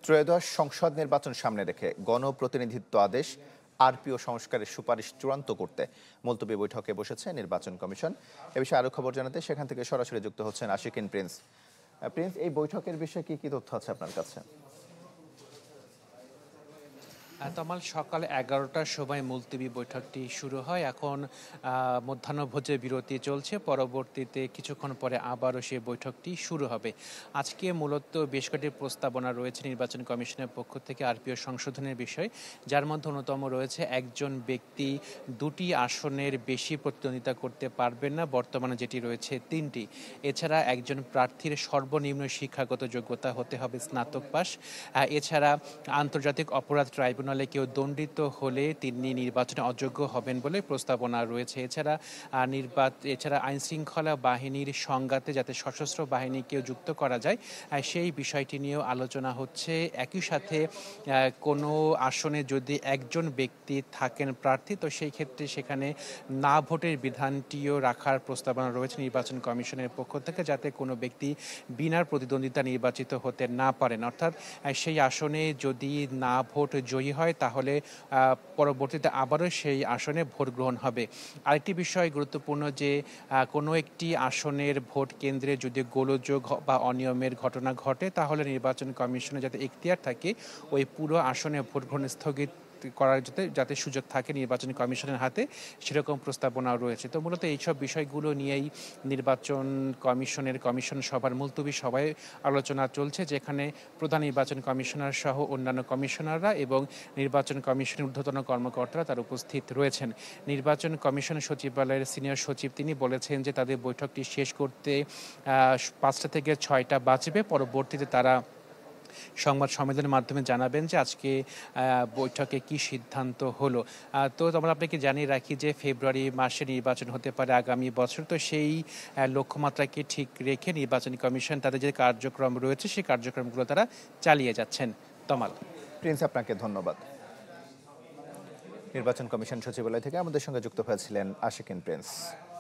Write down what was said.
ত্রয়োদশ সংসদ নির্বাচন সামনে রেখে গণপ্রতিনিধিত্ব আদেশ আরপিও সংস্কারের সুপারিশ চূড়ান্ত করতে মুলতবি বৈঠকে বসেছে নির্বাচন কমিশন। এ বিষয়ে আরো খবর জানাতে সেখান থেকে সরাসরি যুক্ত হচ্ছেন আশিকিন প্রিন্স। প্রিন্স, এই বৈঠকের বিষয়ে কি কি তথ্য আছে আপনার কাছে? তমাল, সকাল 11টার সময় মুলতবি বৈঠকটি শুরু হয়। এখন মধ্যাহ্নভোজের বিরতি চলছে। পরবর্তীতে কিছুক্ষণ পরে আবারও সেই বৈঠকটি শুরু হবে। আজকে মূলত বেশ কয়েকটি প্রস্তাবনা রয়েছে নির্বাচন কমিশনের পক্ষ থেকে আরপিও সংশোধনের বিষয়, যার মধ্যে অন্যতম রয়েছে একজন ব্যক্তি দুটি আসনের বেশি প্রতিদ্বন্দ্বিতা করতে পারবেন না, বর্তমানে যেটি রয়েছে তিনটি। এছাড়া একজন প্রার্থীর সর্বনিম্ন শিক্ষাগত যোগ্যতা হতে হবে স্নাতক পাস। এছাড়া আন্তর্জাতিক অপরাধ ট্রাইব্যুনালে কেউ দণ্ডিত হলে তিনি নির্বাচনে অযোগ্য হবেন বলে প্রস্তাবনা রয়েছে। এছাড়া আইন শৃঙ্খলা বাহিনীর সংঘাতে যাতে সশস্ত্র বাহিনীকেও যুক্ত করা যায় সেই বিষয়টি নিয়েও আলোচনা হচ্ছে। একই সাথে কোনো আসনে যদি একজন ব্যক্তি থাকেন প্রার্থী, তো সেই ক্ষেত্রে সেখানে না ভোটের বিধানটিও রাখার প্রস্তাবনা রয়েছে নির্বাচন কমিশনের পক্ষ থেকে, যাতে কোনো ব্যক্তি বিনা প্রতিদ্বন্দ্বিতা নির্বাচিত হতে না পারেন। অর্থাৎ সেই আসনে যদি না ভোট জয়ী হয় তাহলে পরবর্তীতে আবারও সেই আসনে ভোট গ্রহণ হবে। আরেকটি বিষয় গুরুত্বপূর্ণ যে কোনো একটি আসনের ভোট কেন্দ্রে যদি গোলযোগ বা অনিয়মের ঘটনা ঘটে তাহলে নির্বাচন কমিশনে যাতে এখতিয়ার থাকে ওই পুরো আসনে ভোট গ্রহণ স্থগিত করার যাতে সুযোগ থাকে নির্বাচন কমিশনের হাতে, সেরকম প্রস্তাবনাও রয়েছে। তো মূলত এইসব বিষয়গুলো নিয়েই নির্বাচন কমিশন সভার মুলতবি সভায় আলোচনা চলছে, যেখানে প্রধান নির্বাচন কমিশনার সহ অন্যান্য কমিশনাররা এবং নির্বাচন কমিশনের ঊর্ধ্বতন কর্মকর্তারা তার উপস্থিত রয়েছেন। নির্বাচন কমিশন সচিবালয়ের সিনিয়র সচিব তিনি বলেছেন যে তাদের বৈঠকটি শেষ করতে 5টা থেকে 6টা বাজবে। পরবর্তীতে তারা সংবাদ সম্মেলনের মাধ্যমে জানাবেন যে আজকে বৈঠকে কি সিদ্ধান্ত হলো। তো আমরা আপনাকে জানিয়ে রাখি যে ফেব্রুয়ারি মাসে নির্বাচন হতে পারে আগামী বছর। তো সেই লক্ষ্যমাত্রাকে ঠিক রেখে নির্বাচন কমিশন তাদের যে কার্যক্রম রয়েছে সেই কার্যক্রমগুলো তারা চালিয়ে যাচ্ছেন। তমাল। প্রিন্স, আপনাকে ধন্যবাদ। নির্বাচন কমিশন সচিবালয় থেকে আমাদের সঙ্গে যুক্ত হয়েছিলেন আশিকিন প্রিন্স।